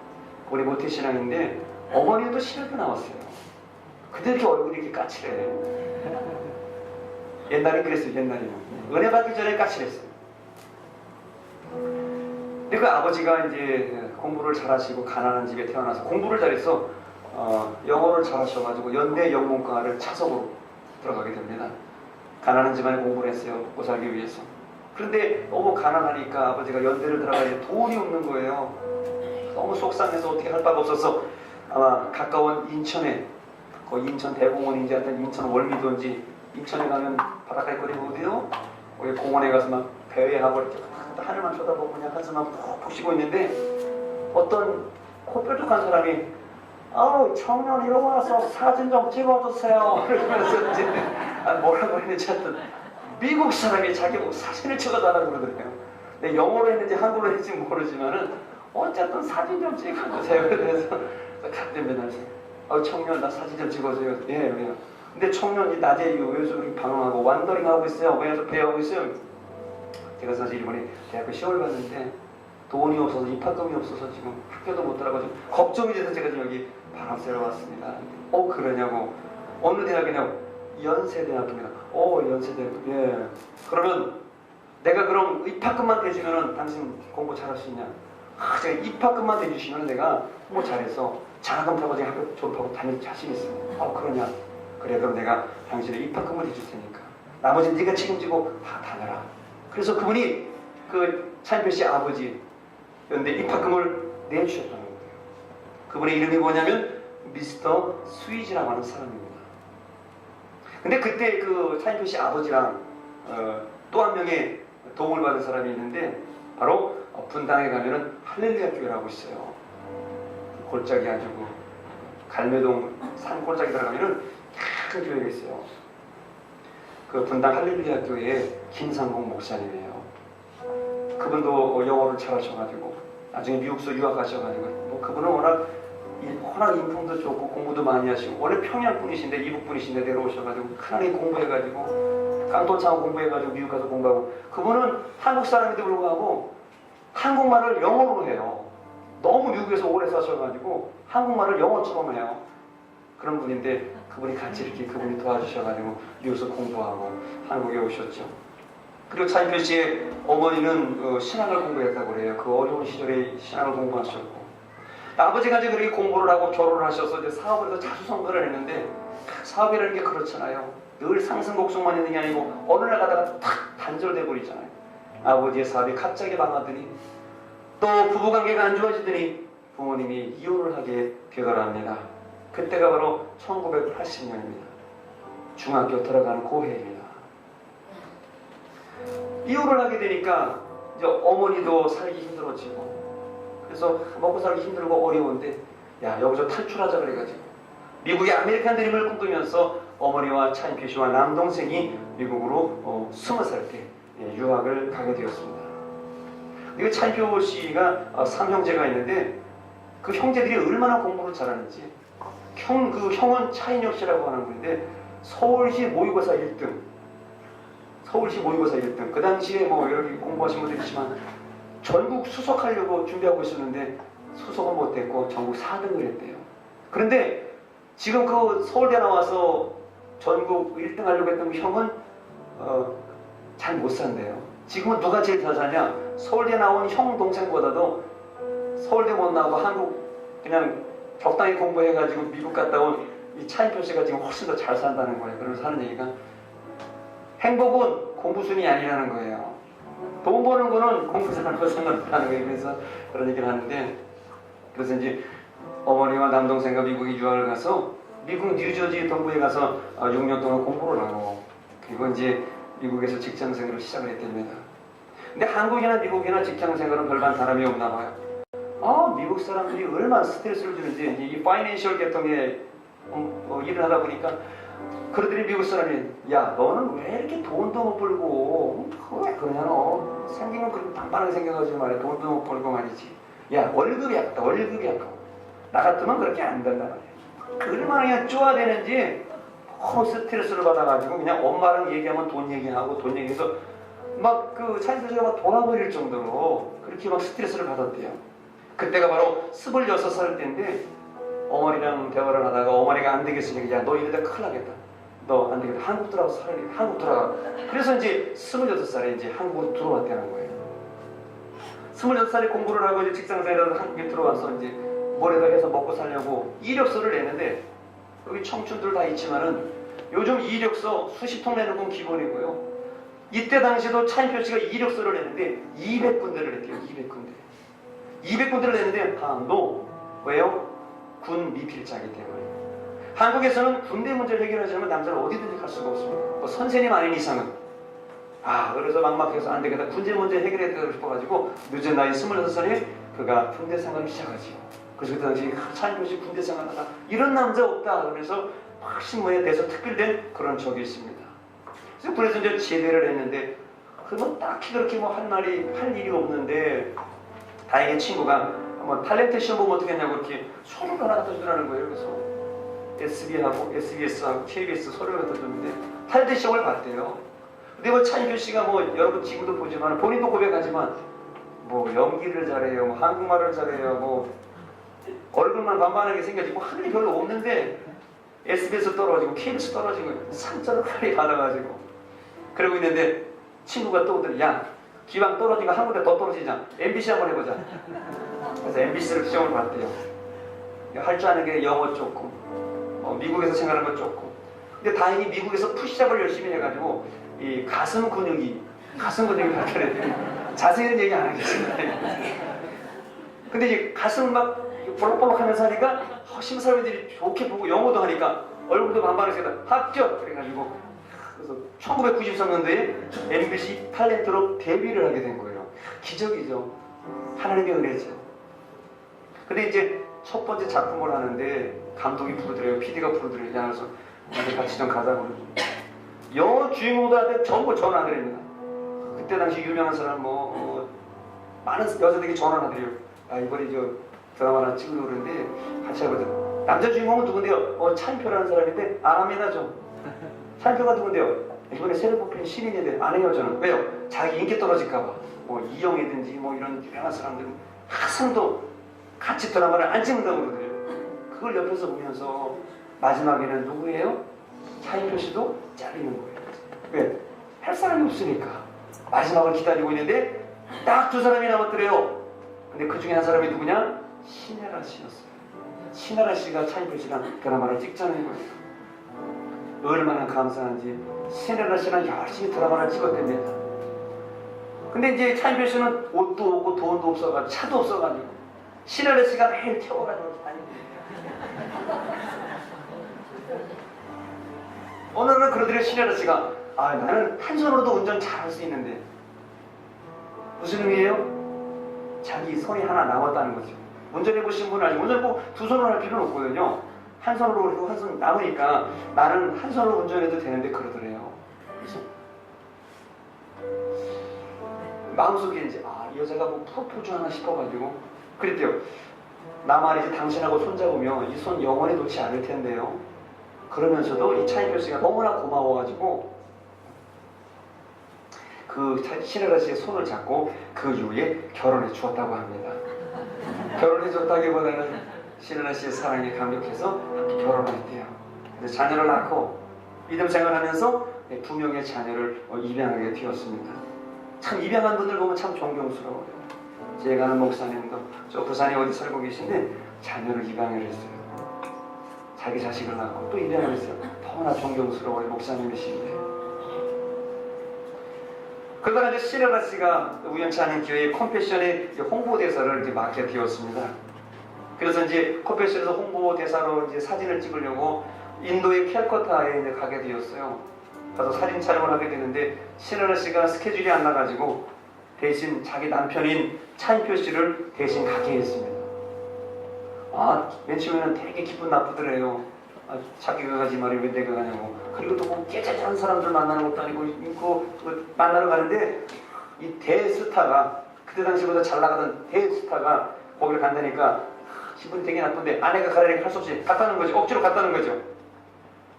우리 모태신앙인데 어머니도 신학교 나왔어요. 근데 이렇게 얼굴이 이렇게 까칠해. 옛날에 그랬어요. 옛날에는 은혜 받기 전에 까칠했어요. 근데 그 아버지가 이제 공부를 잘하시고 가난한 집에 태어나서 공부를 잘해서 영어를 잘하셔가지고 연대 영문과를 차석으로 들어가게 됩니다. 가난한 집안에 공부를 했어요. 먹고 살기 위해서. 그런데 너무 가난하니까 아버지가 연대를 들어가야 돈이 없는 거예요. 너무 속상해서 어떻게 할 바가 없어서 아마 가까운 인천에, 거기 인천 대공원인지 하여튼 인천 월미도인지, 인천에 가면 바닷가에 거리거든요. 거기 공원에 가서 막 배회하고 이렇게 하늘만 쳐다보고 그냥 한숨만 푹푹 쉬고 있는데 어떤 코뾰족한 사람이 아우 청년 이러고 와서 사진 좀 찍어주세요. 그러면서 이제 뭐라고 했는지 하여튼 미국 사람이 자기 사진을 찍어달라고 그러더래요. 근데 영어로 했는지 한글로 했는지 모르지만은 어쨌든 사진 좀 찍어주세요. 그래서 갔답니다. 청년 나 사진 좀 찍어줘요. 예, 왜요? 근데 청년이 낮에 요새 그렇게 방황하고 완더링 하고 있어요. 왜냐면 배우고 있어요. 제가 사실 이번에 대학교 시험을 봤는데 돈이 없어서 입학금이 없어서 지금 학교도 못 들어가지고 걱정이 돼서 제가 지금 여기 바람 쐬러 왔습니다. 그러냐고. 어느 대학이냐고. 연세대학교입니다. 연세대학교. 예. 그러면 내가 그럼 입학금만 대주면은 당신 공부 잘할 수 있냐? 제가 입학금만 대주시면 내가 공부 잘해서 장학금 타고 제가 학교 졸업하고 다닐 자신 있습니다. 그러냐? 그래, 그럼 내가 당신의 입학금을 대줄 테니까 나머지는 네가 책임지고 다 다녀라. 그래서 그분이 그 차인표 씨 아버지 연대 입학금을 내주셨다는 거예요. 그분의 이름이 뭐냐면 미스터 스위즈라고 하는 사람입니다. 근데 그때 그 차인표 씨 아버지랑 또 한 명의 도움을 받은 사람이 있는데 바로 분당에 가면은 할렐루야 교회라고 있어요. 골짜기 아주 갈매동 산 골짜기 들어가면은 큰 교회가 있어요. 그 분당 할렐루야 교회의 김상공 목사님이에요. 그분도 영어를 잘하셔가지고 나중에 미국서 유학하셔가지고 그분은 워낙 인품도 좋고 공부도 많이 하시고 원래 평양 분이신데 이북 분이신데 내려오셔가지고 크게 공부해가지고 깡돈 차고 공부해가지고 미국 가서 공부하고 그분은 한국 사람인데 불구하고 한국말을 영어로 해요. 너무 미국에서 오래 사셔가지고 한국말을 영어처럼 해요. 그런 분인데 그분이 같이 이렇게 그분이 도와주셔가지고 미국에서 공부하고 한국에 오셨죠. 그리고 차인표 씨의 어머니는 신학을 공부했다고 그래요. 그 어려운 시절에 신학을 공부하셨고 아버지가 이제 그렇게 공부를 하고 결혼을 하셔서 이제 사업을 해서 자주 선거를 했는데 사업이라는 게 그렇잖아요. 늘 상승곡성만 있는 게 아니고 어느 날 가다가 탁 단절돼 버리잖아요. 아버지의 사업이 갑자기 망하더니 또 부부관계가 안 좋아지더니 부모님이 이혼을 하게 되더랍니다. 그때가 바로 1980년입니다. 중학교 들어가는 고해입니다. 이혼을 하게 되니까 이제 어머니도 살기 힘들어지고 그래서 먹고 살기 힘들고 어려운데 여기서 탈출하자 그래가지고 미국의 아메리칸 드림을 꿈꾸면서 어머니와 차인표 씨와 남동생이 미국으로 20살 때 유학을 가게 되었습니다. 이 차인표 씨가 삼형제가 있는데 그 형제들이 얼마나 공부를 잘하는지 그 형은 차인혁 씨라고 하는 분인데 서울시 모의고사 1등 그 당시에 뭐 여러 공부하신 분들 있지만 전국 수석하려고 준비하고 있었는데 수석은 못했고 전국 4등을 했대요. 그런데 지금 그 서울대 나와서 전국 1등 하려고 했던 그 형은 잘 못 산대요. 지금은 누가 제일 잘 사냐? 서울대 나온 형 동생보다도 서울대 못 나오고 한국 그냥 적당히 공부해가지고 미국 갔다 온 이 차인표 씨가 지금 훨씬 더 잘 산다는 거예요. 그러면서 하는 얘기가 행복은 공부순이 아니라는 거예요. 돈 버는 거는 공부하는 상관없다는 거예요. 그래서 그런 얘기를 하는데 그래서 이제 어머니와 남동생과 미국에 유학을 가서 미국 뉴저지 동부에 가서 6년 동안 공부를 하고 그리고 이제 미국에서 직장 생활을 시작을 했답니다. 근데 한국이나 미국이나 직장 생활은 별반 다름이 없나 봐요. 미국 사람들이 얼마나 스트레스를 주는지 이 파이낸셜 계통의 일을 하다 보니까 그들이 미국 사람이 야 너는 왜 이렇게 돈도 못 벌고 왜 그러냐 너 생기면 그렇게 빵빵하게 생겨가지고 말이야 돈도 못 벌고 말이지 야 월급이 아까워 나 같으면 그렇게 안 된단 말이야. 얼마나 그냥 쪼아대는지 너무 스트레스를 받아가지고 그냥 엄마랑 얘기하면 돈 얘기하고 돈 얘기해서 막 그 차인표 씨가 막 돌아버릴 정도로 그렇게 막 스트레스를 받았대요. 그때가 바로 26살 때인데 어머니랑 대화를 하다가 어머니가 안 되겠으니까 야 너 이러다 큰일 나겠다. 너 안 되겠다. 한국 들어가서 살아야 돼. 한국 들어가. 그래서 이제 26살에 이제 한국으로 들어왔다는 거예요. 26살에 공부를 하고 이제 직장생활을 한국에 들어와서 이제 뭐라도 해서 먹고 살려고 이력서를 내는데 여기 청춘들 다 있지만은 요즘 이력서 수십 통 내는 건 기본이고요. 이때 당시에도 차인표 씨가 이력서를 냈는데 200군데를 냈대요. 200군데를 냈는데 너 왜요? 군 미필자이기 때문에. 한국에서는 군대 문제를 해결하지 않으면 남자는 어디든지 갈 수가 없습니다. 뭐 선생님 아닌 이상은. 그래서 막막해서 안 되겠다. 군대 문제 해결해야 싶어가지고 늦은 나이 26살에 그가 군대 생활을 시작하지요. 그래서 그때 당시 차인표 씨 군대 생활하다 이런 남자 없다. 그래서 막 신문에 대해서 특별된 그런 적이 있습니다. 그래서 군에서 이제 제대를 했는데 그뭐 딱히 그렇게 뭐 할 일이 없는데 다행히 친구가 한번 탤런트 시험 보면 어떻게 했냐고 이렇게 서류를 하나 갖다 주더라는 거예요. 그래서 SB하고 SBS하고 KBS 서류를 갖다 줬는데 탤런트 시험을 봤대요. 근데 뭐 차인표 씨가 뭐 여러분 지금도 보지만 본인도 고백하지만 뭐 연기를 잘해요, 뭐 한국말을 잘해요, 뭐 얼굴만 반반하게 생겨지고 하늘이 별로 없는데 SBS 떨어지고 KBS 떨어지고 상처를 빨리 받아가지고 그러고 있는데 친구가 또 오더니 야 기왕 떨어진 거 한 군데 더 떨어지자 MBC 한번 해보자. 그래서 MBC를 시험을 봤대요. 할 줄 아는 게 영어 조금 미국에서 생활한 거 조금. 근데 다행히 미국에서 푸시업을 열심히 해가지고 이 가슴 근육이 발달했대요. 자세히는 얘기 안 하겠습니다. 근데 이제 가슴을 막 볼록볼록 하면서 하니까 심사위원들이 좋게 보고 영어도 하니까 얼굴도 반반해서 합격! 그래가지고 그래서 1993년도에 MBC 탤런트로 데뷔를 하게 된 거예요. 기적이죠. 하나님의 은혜죠. 근데 이제 첫 번째 작품을 하는데 감독이 부르더래요. PD가 부르더래요. 그래서 같이 좀 가자고 그러죠. 영어 주인공들한테 전부 전화를 합니다. 그때 당시 유명한 사람 많은 여자들이 전화를 하더래요. 이번에 저 드라마 하나 찍으려고 그러는데 같이 하거든. 남자 주인공은 누군데요? 차인표라는 사람인데 안 합니다 좀. 차인표가 누군데요? 이번에 새로 뽑힌 신인인데 안 해요 저는. 왜요? 자기 인기 떨어질까봐. 뭐 이영애든지 뭐 이런 유명한 사람들은 항상 또 같이 드라마를 안 찍는다고 그러더래요. 그걸 옆에서 보면서 마지막에는 누구예요? 차인표 씨도 잘리는 거예요. 왜? 할 사람이 없으니까. 마지막을 기다리고 있는데 딱 두 사람이 남았더래요. 근데 그 중에 한 사람이 누구냐? 신혜라 씨였어요. 신혜라 씨가 차인표 씨랑 드라마를 찍자는 거예요. 얼마나 감사한지 신혜라 씨랑 열심히 드라마를 찍었답니다. 근데 이제 차인표 씨는 옷도 없고 돈도 없어가지고 차도 없어가지고 신혜라 씨가 매일 태워가지고 다니고 어느 날 그러더래요. 신혜라 씨가 나는 한 손으로도 운전 잘할 수 있는데 무슨 의미예요? 자기 손이 하나 남았다는 거죠. 운전해보신 분은 알죠. 운전 꼭 두 손으로 할 필요는 없거든요. 한 손으로 그리고 한 손 남으니까 나는 한 손으로 운전해도 되는데 그러더래요. 그래서 마음속에 이제 이 여자가 뭐 프로포즈 하나 싶어가지고 그랬대요. 나 말이지 당신하고 손잡으면 이 손 영원히 놓지 않을 텐데요. 그러면서도 이 차인표 씨가 너무나 고마워가지고 그 신혜라 씨의 손을 잡고 그 이후에 결혼해 주었다고 합니다. 결혼해 줬다기보다는 신혜라 씨의 사랑에 감격해서 함께 결혼을 했대요. 그래서 자녀를 낳고 믿음 생활하면서 2명의 자녀를 입양하게 되었습니다. 참 입양한 분들 보면 참 존경스러워요. 제가 아는 목사님도 저 부산에 어디 살고 계신데 자녀를 입양을 했어요. 자기 자식을 낳고 또 입양을 했어요. 너무나 존경스러워요. 목사님이신데. 그러다가 이제 신혜라 씨가 우연치 않은 기회에 컴패션의 홍보대사를 이제 맡게 되었습니다. 그래서 이제 컴패션에서 홍보대사로 이제 사진을 찍으려고 인도의 캘커타에 이제 가게 되었어요. 가서 사진 촬영을 하게 되는데 신혜라 씨가 스케줄이 안 나가지고 대신 자기 남편인 차인표 씨를 대신 가게 했습니다. 맨 처음에는 되게 기분 나쁘더래요. 자기가 가지 말이 왜 내가 가냐고. 그리고 또 뭐 깨자잔한 사람들 만나는 것도 아니고 만나러 가는데 이 대스타가 그때 당시보다 잘 나가던 대스타가 거기를 간다니까 기분이 되게 나쁜데 아내가 가라니까 할 수 없이 갔다는 거죠. 억지로 갔다는 거죠.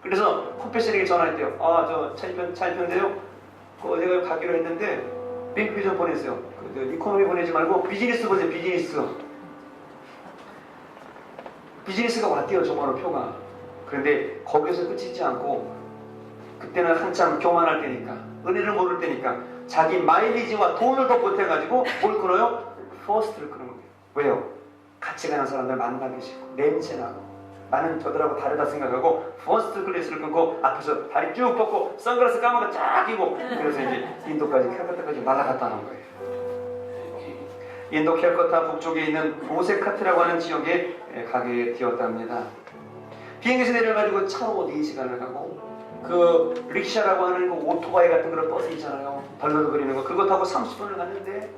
그래서 컴패션에게 전화했대요. 저 차인표인데요. 제가 가기로 했는데 링크 좀 보냈어요. 이코노미 보내지 말고 비즈니스 보세요. 비즈니스가 왔대요. 정말로 표가. 그런데 거기서 끝이지 않고 그때는 한참 교만할 때니까 은혜를 모를 때니까 자기 마일리지와 돈을 더 보태가지고 뭘 끊어요? 퍼스트를 끊은 거예요. 왜요? 같이 가는 사람들 만나기 싫고 냄새나고 나는 저들하고 다르다 생각하고 퍼스트 클래스를 끊고 앞에서 다리 쭉 뻗고 선글라스 까만 거 쫙 끼고 그래서 이제 인도까지 캘커타까지 날아갔다는 거예요. 인도 캘커타 북쪽에 있는 보세카트라고 하는 지역에 가게 되었답니다. 비행기에서 내려가지고 차로 4시간을 가고 그 릭샤라고 하는 그 오토바이 같은 그런 버스 있잖아요. 덜덜거리는 거 그거 타고 30분을 갔는데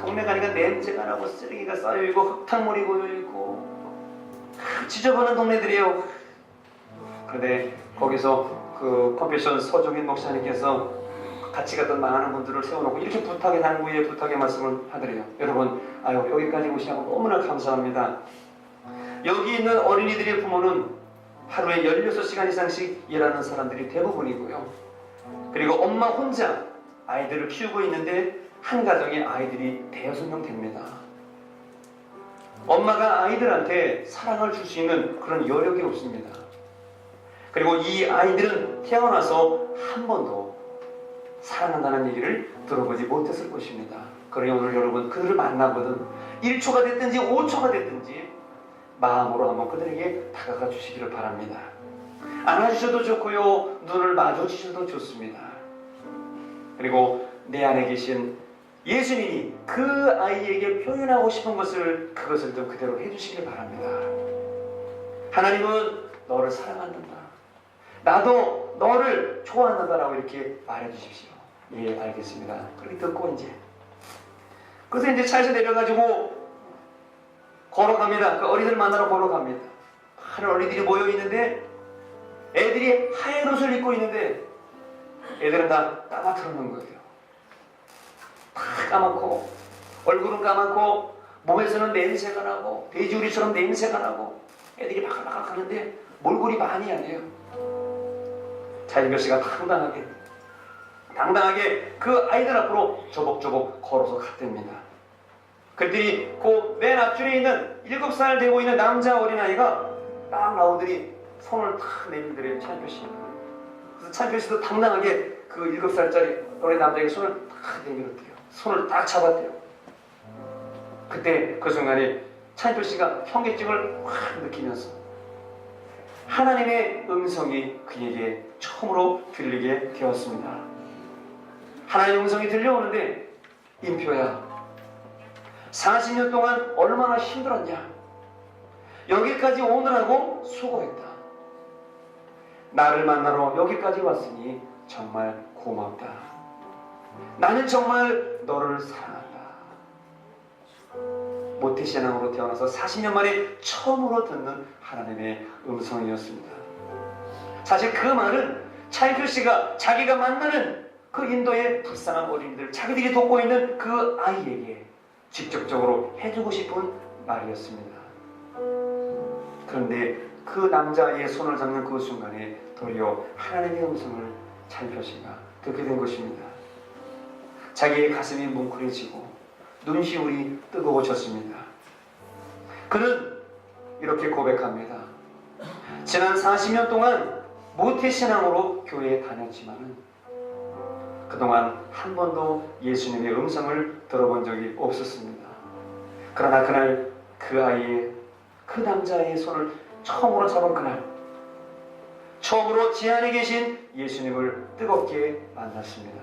동네 가니까 냄새가 나고 쓰레기가 쌓여있고 흙탕물이 고여있고 지저분한 동네들이에요. 그런데 거기서 그 컴패션 서종인 목사님께서 같이 갔던 많은 분들을 세워놓고 이렇게 부탁의 당부에 부탁의 말씀을 하더래요. 여러분 여기까지 오시라고 너무나 감사합니다. 여기 있는 어린이들의 부모는 하루에 16시간 이상씩 일하는 사람들이 대부분이고요. 그리고 엄마 혼자 아이들을 키우고 있는데 한 가정에 아이들이 5명 됩니다. 엄마가 아이들한테 사랑을 줄 수 있는 그런 여력이 없습니다. 그리고 이 아이들은 태어나서 한 번도 사랑한다는 얘기를 들어보지 못했을 것입니다. 그러니 오늘 여러분 그들을 만나거든 1초가 됐든지 5초가 됐든지 마음으로 한번 그들에게 다가가 주시기를 바랍니다. 안아주셔도 좋고요. 눈을 마주치셔도 좋습니다. 그리고 내 안에 계신 예수님이 그 아이에게 표현하고 싶은 것을 그것을 좀 그대로 해주시길 바랍니다. 하나님은 너를 사랑한다. 나도 너를 좋아한다라고 이렇게 말해주십시오. 예, 알겠습니다. 그렇게 듣고 그래서 이제 차에서 내려가지고 걸어갑니다. 그 어린이들 만나러 걸어갑니다. 많은 어린이들이 모여있는데 애들이 하얀 옷을 입고 있는데 애들은 다 까맣더는 거예요. 다 까맣고 얼굴은 까맣고 몸에서는 냄새가 나고 돼지우리처럼 냄새가 나고 애들이 바글바글 하는데 몰골이 많이 아니에요. 차인표 씨가 당당하게 그 아이들 앞으로 조복조복 걸어서 갔답니다. 그들이 그 맨 앞줄에 있는 7살 되고 있는 남자 어린아이가 딱 나오더니 손을 탁 내밀더래요. 차인표 씨. 그래서 차인표 씨도 당당하게 그 7살짜리 어린 남자에게 손을 탁 내밀었대요. 손을 딱 잡았대요. 그때 그 순간에 차인표 씨가 현기증을 확 느끼면서 하나님의 음성이 그에게 처음으로 들리게 되었습니다. 하나님의 음성이 들려오는데 인표야 40년 동안 얼마나 힘들었냐. 여기까지 오느라고 수고했다. 나를 만나러 여기까지 왔으니 정말 고맙다. 나는 정말 너를 사랑한다. 모태신앙으로 태어나서 40년 만에 처음으로 듣는 하나님의 음성이었습니다. 사실 그 말은 차인표 씨가 자기가 만나는 그 인도의 불쌍한 어린이들, 자기들이 돕고 있는 그 아이에게 직접적으로 해주고 싶은 말이었습니다. 그런데 그 남자의 손을 잡는 그 순간에 도리어 하나님의 음성을 차인표 씨가 듣게 된 것입니다. 자기의 가슴이 뭉클해지고 눈시울이 뜨거워졌습니다. 그는 이렇게 고백합니다. 지난 40년 동안 모태신앙으로 교회에 다녔지만 그동안 한 번도 예수님의 음성을 들어본 적이 없었습니다. 그러나 그날 그 아이의, 그 남자의 손을 처음으로 잡은 그날, 처음으로 제 안에 계신 예수님을 뜨겁게 만났습니다.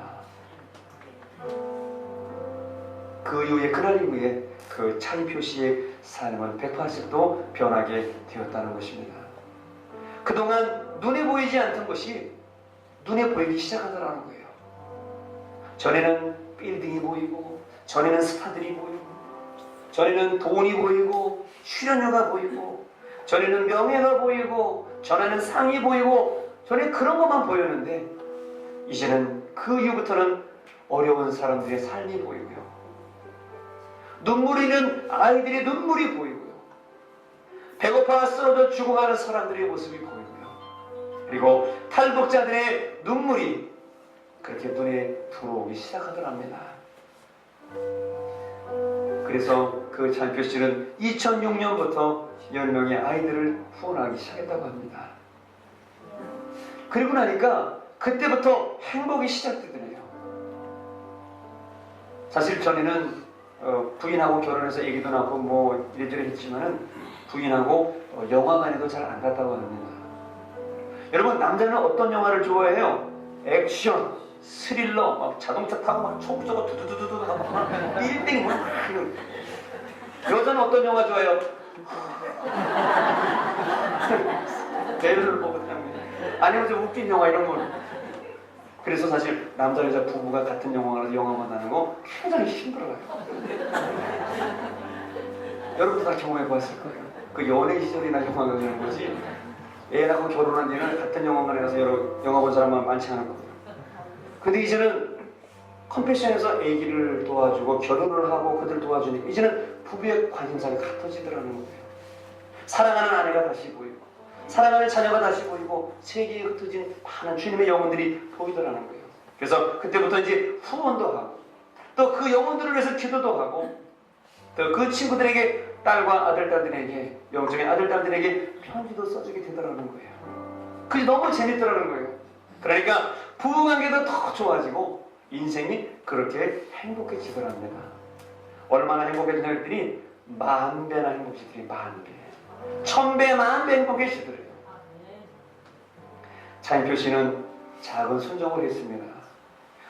그 이후에, 그날 이후에 그 차인표 씨의 삶은 180도 변하게 되었다는 것입니다. 그동안 눈에 보이지 않던 것이 눈에 보이기 시작하더라는 거예요. 전에는 빌딩이 보이고, 전에는 스타들이 보이고, 전에는 돈이 보이고, 출연료가 보이고, 전에는 명예가 보이고, 전에는 상이 보이고, 전에 그런 것만 보였는데 이제는 그 이후부터는 어려운 사람들의 삶이 보이고요, 눈물 흘리는 아이들의 눈물이 보이고요, 배고파 쓰러져 죽어가는 사람들의 모습이 보이고요, 그리고 탈북자들의 눈물이 그렇게 눈에 들어오기 시작하더랍니다. 그래서 그 차인표 씨는 2006년부터 10명의 아이들을 후원하기 시작했다고 합니다. 그리고 나니까 그때부터 행복이 시작되더래요. 사실 전에는 부인하고 결혼해서 애기도 낳고 뭐 이래저래 했지만은 부인하고 영화관에도 잘 안 갔다고 합니다. 여러분, 남자는 어떤 영화를 좋아해요? 액션, 스릴러, 막 자동차 타고 막 총 쏘고 두두두두두 하고 막 빌딩 막. 여자는 어떤 영화 좋아해요? 배를 보고 합니다. 아니면 좀 웃긴 영화 이런 걸. 그래서 사실 남자 여자 부부가 같은 영화관에서 영화만 하는 거 굉장히 힘들어요. 여러분도 다 경험해 봤을 거예요. 그 연애 시절이나 영화관 가는 거지, 애 낳고 결혼한 뒤는 같은 영화관에 가서 여러 영화 본 사람만 많지 않을 거예요. 근데 이제는 컴패션에서 아기를 도와주고 결혼을 하고 그들 도와주니까 이제는 부부의 관심사가 같아지더라는 거예요. 사랑하는 아내가 다시 보이고, 사랑하는 자녀가 다시 보이고, 세계에 흩어진 많은 주님의 영혼들이 보이더라는 거예요. 그래서 그때부터 이제 후원도 하고, 또 그 영혼들을 위해서 기도도 하고, 또 그 친구들에게, 딸과 아들딸들에게, 영적인 아들딸들에게 편지도 써주게 되더라는 거예요. 그게 너무 재밌더라는 거예요. 그러니까 부부관계도 더 좋아지고 인생이 그렇게 행복해지더랍니다. 얼마나 행복해지냐 했더니 10,000배나 행복해지더래요. 10,000배, 1,000배, 10,000배 행복해지더래요. 차인표 씨는 작은 순종을 했습니다.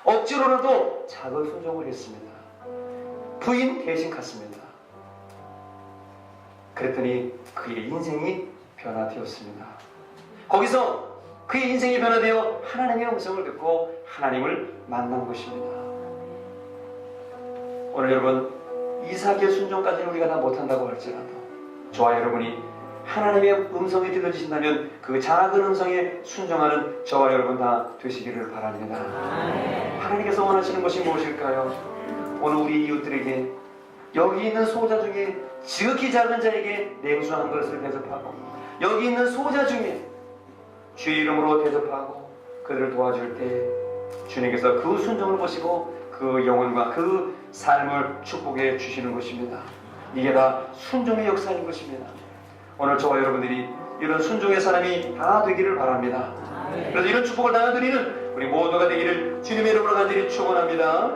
억지로라도 작은 순종을 했습니다. 부인 대신 갔습니다. 그랬더니 그의 인생이 변화되었습니다. 거기서 그의 인생이 변화되어 하나님의 음성을 듣고 하나님을 만난 것입니다. 오늘 여러분, 이삭의 순종까지는 우리가 다 못한다고 할지라도 저와 여러분이 하나님의 음성이 들려주신다면 그 작은 음성에 순종하는 저와 여러분 다 되시기를 바랍니다. 하나님께서 원하시는 것이 무엇일까요? 오늘 우리 이웃들에게, 여기 있는 소자 중에 지극히 작은 자에게 냉수한 것을 대접하고, 여기 있는 소자 중에 주의 이름으로 대접하고 그들을 도와줄 때 주님께서 그 순종을 보시고 그 영혼과 그 삶을 축복해 주시는 것입니다. 이게 다 순종의 역사인 것입니다. 오늘 저와 여러분들이 이런 순종의 사람이 다 되기를 바랍니다. 그래서 이런 축복을 나눠드리는 우리 모두가 되기를 주님의 이름으로 간절히 축원합니다.